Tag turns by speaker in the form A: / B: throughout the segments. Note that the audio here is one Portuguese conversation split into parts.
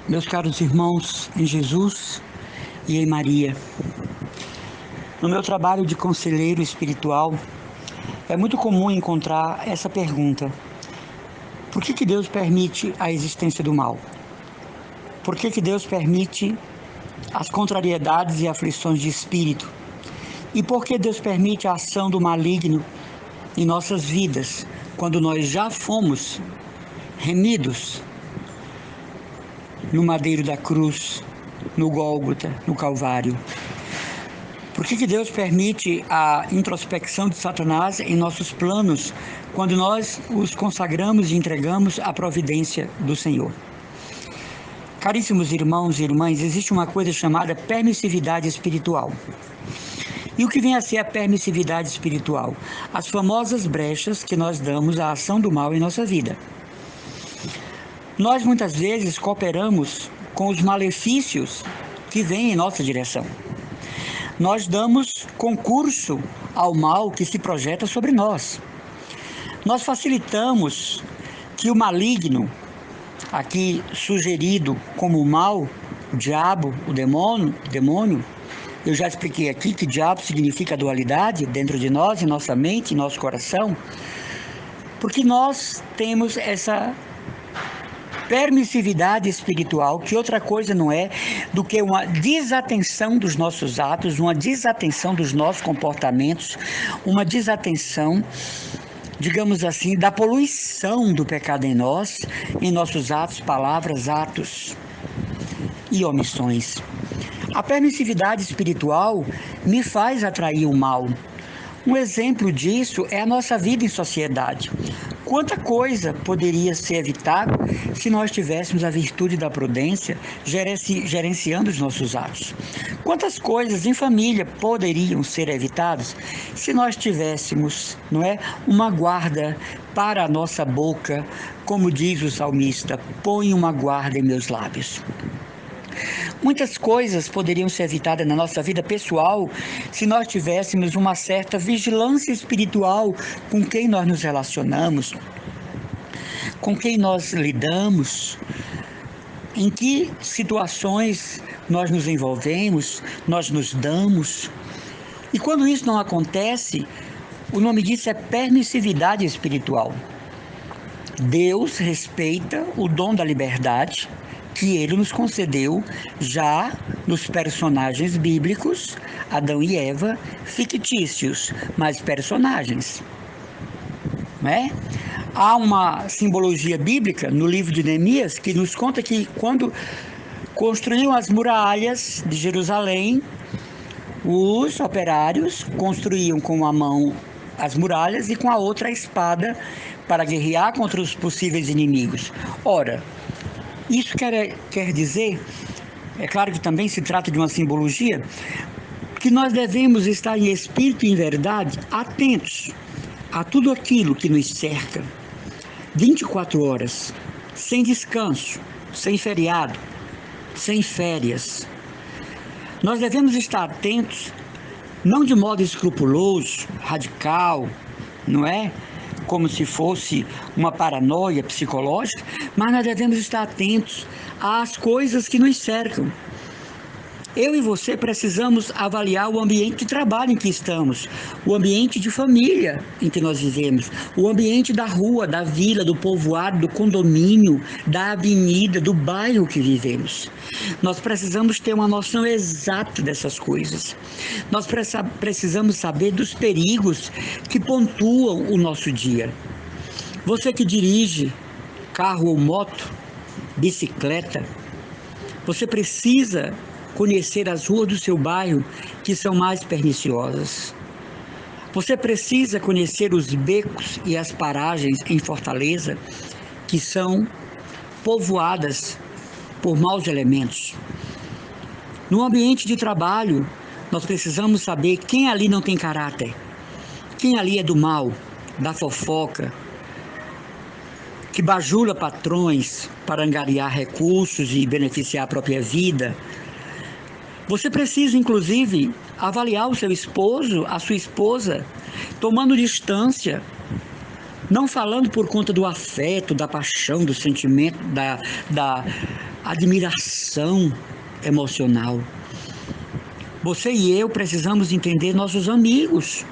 A: Meus caros irmãos em Jesus e em Maria, no meu trabalho de conselheiro espiritual, é muito comum encontrar essa pergunta: por que Deus permite a existência do mal? Por que Deus permite as contrariedades e aflições de espírito? E por que Deus permite a ação do maligno em nossas vidas, quando nós já fomos remidos no madeiro da cruz, no Gólgota, no Calvário? Por que Deus permite a introspecção de Satanás em nossos planos, quando nós os consagramos e entregamos à providência do Senhor? Caríssimos irmãos e irmãs, existe uma coisa chamada permissividade espiritual. E o que vem a ser a permissividade espiritual? As famosas brechas que nós damos à ação do mal em nossa vida. Nós muitas vezes cooperamos com os malefícios que vêm em nossa direção. Nós damos concurso ao mal que se projeta sobre nós. Nós facilitamos que o maligno, aqui sugerido como mal, o diabo, o demônio, eu já expliquei aqui que diabo significa dualidade dentro de nós, em nossa mente, em nosso coração, porque nós temos essa permissividade espiritual, que outra coisa não é do que uma desatenção dos nossos atos, uma desatenção dos nossos comportamentos, uma desatenção, digamos assim, da poluição do pecado em nós, em nossos atos, palavras, atos e omissões. A permissividade espiritual me faz atrair o mal. Um exemplo disso é a nossa vida em sociedade. Quanta coisa poderia ser evitada se nós tivéssemos a virtude da prudência gerenciando os nossos atos? Quantas coisas em família poderiam ser evitadas se nós tivéssemos, uma guarda para a nossa boca, como diz o salmista: põe uma guarda em meus lábios. Muitas coisas poderiam ser evitadas na nossa vida pessoal se nós tivéssemos uma certa vigilância espiritual com quem nós nos relacionamos, com quem nós lidamos, em que situações nós nos envolvemos, nós nos damos. E quando isso não acontece, o nome disso é permissividade espiritual. Deus respeita o dom da liberdade que Ele nos concedeu já nos personagens bíblicos, Adão e Eva, fictícios, mas personagens. Há uma simbologia bíblica no livro de Neemias que nos conta que quando construíam as muralhas de Jerusalém, os operários construíam com uma mão as muralhas e com a outra a espada para guerrear contra os possíveis inimigos. Ora, isso quer dizer, é claro que também se trata de uma simbologia, que nós devemos estar em espírito e em verdade atentos a tudo aquilo que nos cerca, 24 horas, sem descanso, sem feriado, sem férias. Nós devemos estar atentos, não de modo escrupuloso, radical, como se fosse uma paranoia psicológica, mas nós devemos estar atentos às coisas que nos cercam. Eu e você precisamos avaliar o ambiente de trabalho em que estamos, o ambiente de família em que nós vivemos, o ambiente da rua, da vila, do povoado, do condomínio, da avenida, do bairro que vivemos. Nós precisamos ter uma noção exata dessas coisas. Nós precisamos saber dos perigos que pontuam o nosso dia. Você que dirige carro ou moto, bicicleta, você precisa conhecer as ruas do seu bairro que são mais perniciosas. Você precisa conhecer os becos e as paragens em Fortaleza que são povoadas por maus elementos. No ambiente de trabalho, nós precisamos saber quem ali não tem caráter, quem ali é do mal, da fofoca, que bajula patrões para angariar recursos e beneficiar a própria vida. Você precisa, inclusive, avaliar o seu esposo, a sua esposa, tomando distância, não falando por conta do afeto, da paixão, do sentimento, admiração emocional. Você e eu precisamos entender nossos amigos.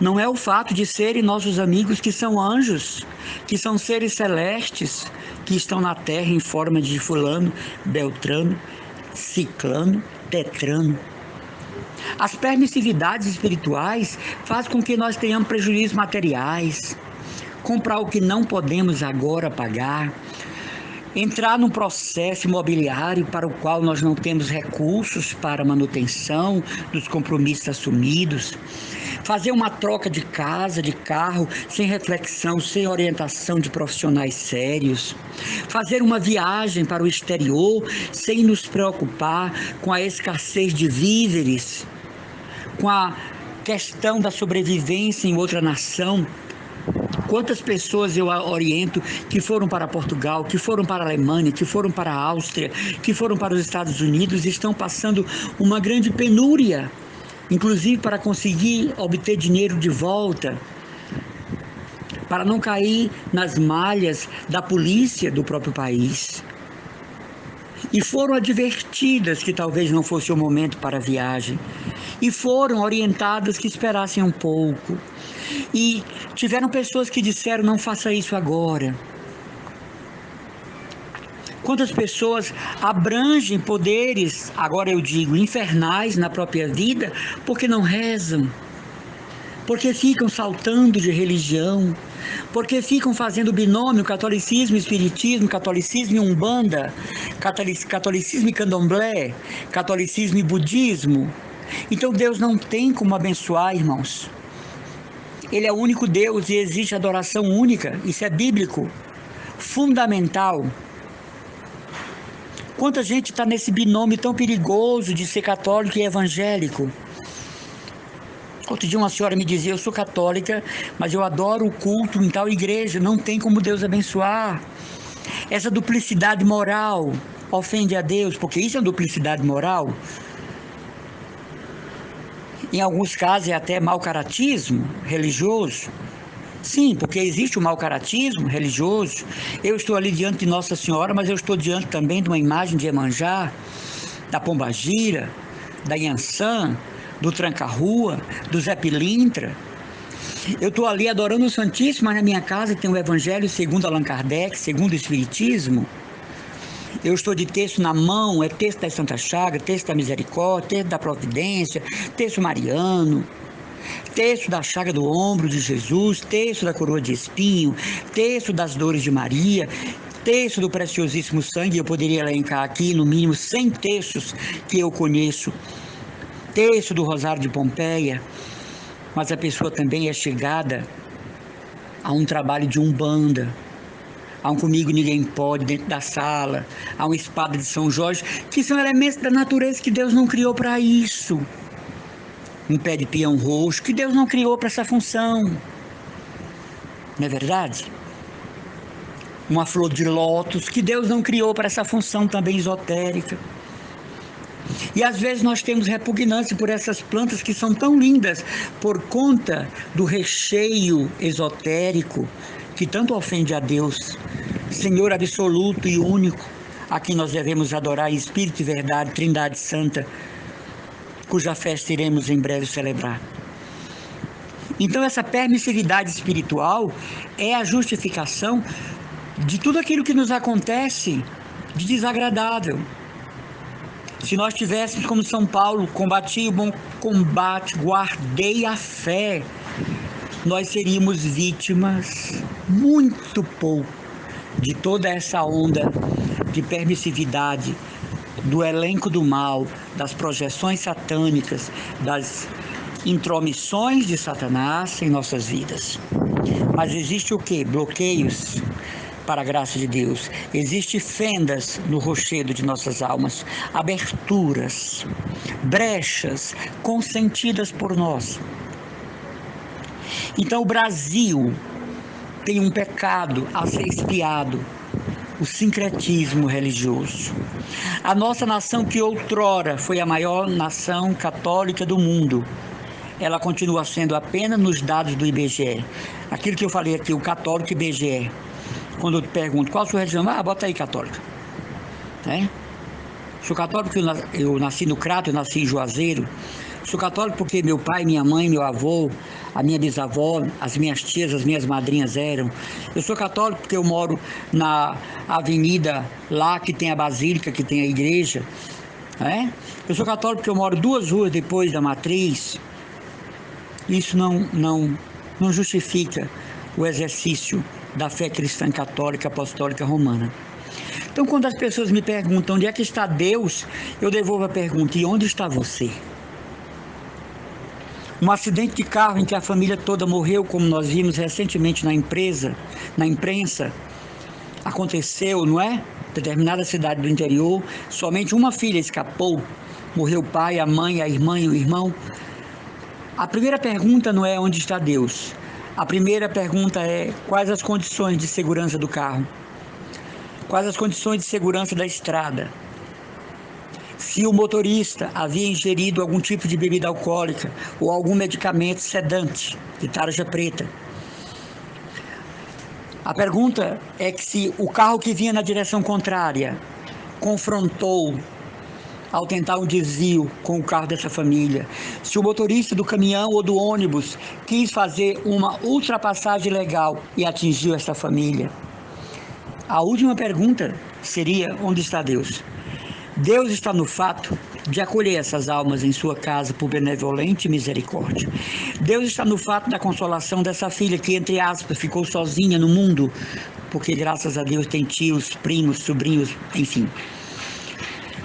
A: Não é o fato de serem nossos amigos que são anjos, que são seres celestes, que estão na terra em forma de fulano, beltrano, ciclano, tetrano. As permissividades espirituais fazem com que nós tenhamos prejuízos materiais, comprar o que não podemos agora pagar, entrar num processo imobiliário para o qual nós não temos recursos para manutenção dos compromissos assumidos, fazer uma troca de casa, de carro, sem reflexão, sem orientação de profissionais sérios, fazer uma viagem para o exterior sem nos preocupar com a escassez de víveres, com a questão da sobrevivência em outra nação. Quantas pessoas eu oriento que foram para Portugal, que foram para a Alemanha, que foram para a Áustria, que foram para os Estados Unidos e estão passando uma grande penúria, inclusive para conseguir obter dinheiro de volta, para não cair nas malhas da polícia do próprio país. E foram advertidas que talvez não fosse o momento para a viagem. E foram orientadas que esperassem um pouco. E tiveram pessoas que disseram: não faça isso agora. Quantas pessoas abrangem poderes, agora eu digo, infernais na própria vida, porque não rezam, porque ficam saltando de religião, porque ficam fazendo binômio catolicismo e espiritismo, catolicismo e umbanda, catolicismo e candomblé, catolicismo e budismo. Então Deus não tem como abençoar, irmãos. Ele é o único Deus e existe adoração única. Isso é bíblico, fundamental. Quanta gente está nesse binômio tão perigoso de ser católico e evangélico. Outro dia uma senhora me dizia: eu sou católica, mas eu adoro o culto em tal igreja, não tem como Deus abençoar. Essa duplicidade moral ofende a Deus, porque isso é duplicidade moral. Em alguns casos é até mau caratismo religioso. Sim, porque existe o mau caratismo religioso. Eu estou ali diante de Nossa Senhora, mas eu estou diante também de uma imagem de Iemanjá, da Pombagira, da Iansã, do Tranca-Rua, do Zé Pilintra. Eu estou ali adorando o Santíssimo, mas na minha casa tem o Evangelho segundo Allan Kardec, segundo o Espiritismo. Eu estou de texto na mão, é texto da Santa Chaga, texto da Misericórdia, texto da Providência, texto mariano, texto da chaga do ombro de Jesus, texto da coroa de espinho, texto das dores de Maria, texto do preciosíssimo sangue. Eu poderia elencar aqui no mínimo 100 textos que eu conheço, texto do Rosário de Pompeia. Mas a pessoa também é chegada a um trabalho de umbanda, a um comigo ninguém pode dentro da sala, a uma espada de São Jorge, que são elementos da natureza que Deus não criou para isso. Um pé de peão roxo, que Deus não criou para essa função. Não é verdade? Uma flor de lótus, que Deus não criou para essa função também esotérica. E às vezes nós temos repugnância por essas plantas que são tão lindas, por conta do recheio esotérico, que tanto ofende a Deus, Senhor absoluto e único, a quem nós devemos adorar em espírito e verdade, Trindade Santa, cuja festa iremos em breve celebrar. Então essa permissividade espiritual é a justificação de tudo aquilo que nos acontece de desagradável. Se nós tivéssemos como São Paulo, combati o bom combate, guardei a fé, nós seríamos vítimas muito pouco de toda essa onda de permissividade, do elenco do mal, das projeções satânicas, das intromissões de Satanás em nossas vidas. Mas existe o quê? Bloqueios para a graça de Deus. Existem fendas no rochedo de nossas almas, aberturas, brechas consentidas por nós. Então o Brasil tem um pecado a ser expiado, o sincretismo religioso. A nossa nação, que outrora foi a maior nação católica do mundo, ela continua sendo apenas nos dados do IBGE. Aquilo que eu falei aqui, o católico IBGE. Quando eu te pergunto qual a sua religião, bota aí católica. né? Sou católico porque eu nasci no Crato, eu nasci em Juazeiro. Sou católico porque meu pai, minha mãe, meu avô, a minha bisavó, as minhas tias, as minhas madrinhas eram. Eu sou católico porque eu moro na avenida lá que tem a basílica, que tem a igreja, né? Eu sou católico porque eu moro 2 ruas depois da matriz. Isso não justifica o exercício da fé cristã católica apostólica romana. Então, quando as pessoas me perguntam onde é que está Deus, eu devolvo a pergunta: e onde está você? Um acidente de carro em que a família toda morreu, como nós vimos recentemente na imprensa, aconteceu, não é? Determinada cidade do interior, somente uma filha escapou, morreu o pai, a mãe, a irmã e o irmão. A primeira pergunta não é onde está Deus. A primeira pergunta é: quais as condições de segurança do carro? Quais as condições de segurança da estrada? Se o motorista havia ingerido algum tipo de bebida alcoólica ou algum medicamento sedante, de tarja preta. A pergunta é que se o carro que vinha na direção contrária confrontou ao tentar um desvio com o carro dessa família, se o motorista do caminhão ou do ônibus quis fazer uma ultrapassagem ilegal e atingiu essa família. A última pergunta seria: onde está Deus? Deus está no fato de acolher essas almas em sua casa por benevolente misericórdia. Deus está no fato da consolação dessa filha que, entre aspas, ficou sozinha no mundo, porque graças a Deus tem tios, primos, sobrinhos, enfim.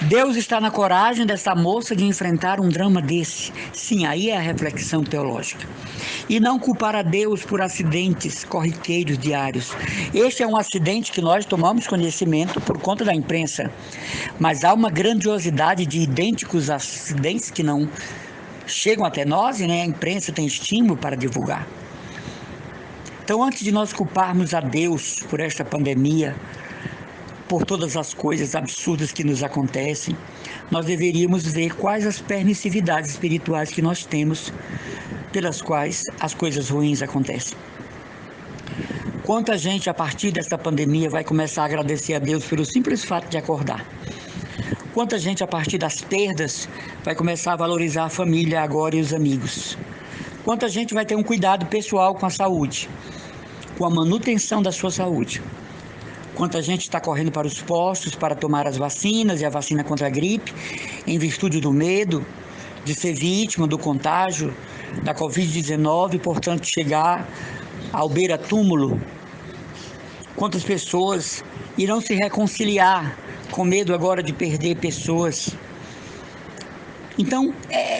A: Deus está na coragem dessa moça de enfrentar um drama desse. Sim, aí é a reflexão teológica. E não culpar a Deus por acidentes corriqueiros diários. Este é um acidente que nós tomamos conhecimento por conta da imprensa. Mas há uma grandiosidade de idênticos acidentes que não chegam até nós, e né, a imprensa tem estímulo para divulgar. Então, antes de nós culparmos a Deus por esta pandemia, por todas as coisas absurdas que nos acontecem, nós deveríamos ver quais as permissividades espirituais que nós temos, pelas quais as coisas ruins acontecem. Quanta gente, a partir dessa pandemia, vai começar a agradecer a Deus pelo simples fato de acordar? Quanta gente, a partir das perdas, vai começar a valorizar a família agora e os amigos? Quanta gente vai ter um cuidado pessoal com a saúde, com a manutenção da sua saúde? Quanta gente está correndo para os postos para tomar as vacinas e a vacina contra a gripe, em virtude do medo de ser vítima do contágio da Covid-19 e, portanto, chegar ao beira-túmulo. Quantas pessoas irão se reconciliar com medo agora de perder pessoas? Então,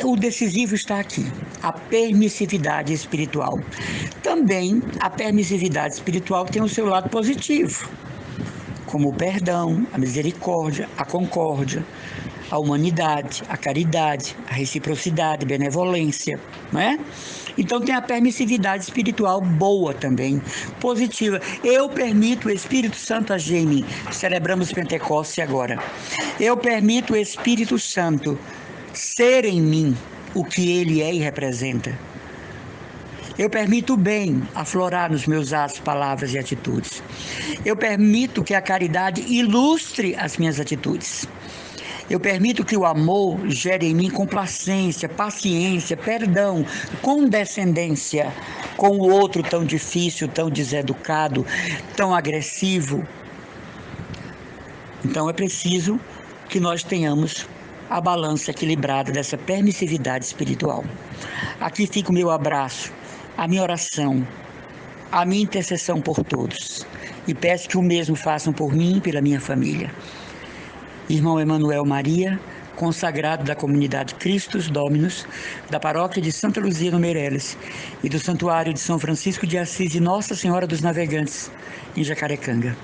A: o decisivo está aqui, a permissividade espiritual. Também a permissividade espiritual tem o seu lado positivo, como o perdão, a misericórdia, a concórdia, a humanidade, a caridade, a reciprocidade, a benevolência, não é? Então tem a permissividade espiritual boa também, positiva. Eu permito o Espírito Santo agir em mim. Celebramos Pentecostes agora. Eu permito o Espírito Santo ser em mim o que ele é e representa. Eu permito o bem aflorar nos meus atos, palavras e atitudes. Eu permito que a caridade ilustre as minhas atitudes. Eu permito que o amor gere em mim complacência, paciência, perdão, condescendência com o outro tão difícil, tão deseducado, tão agressivo. Então é preciso que nós tenhamos a balança equilibrada dessa permissividade espiritual. Aqui fica o meu abraço, a minha oração, a minha intercessão por todos. E peço que o mesmo façam por mim e pela minha família. Irmão Emanuel Maria, consagrado da comunidade Christus Dominus, da paróquia de Santa Luzia no Meireles e do Santuário de São Francisco de Assis e Nossa Senhora dos Navegantes, em Jacarecanga.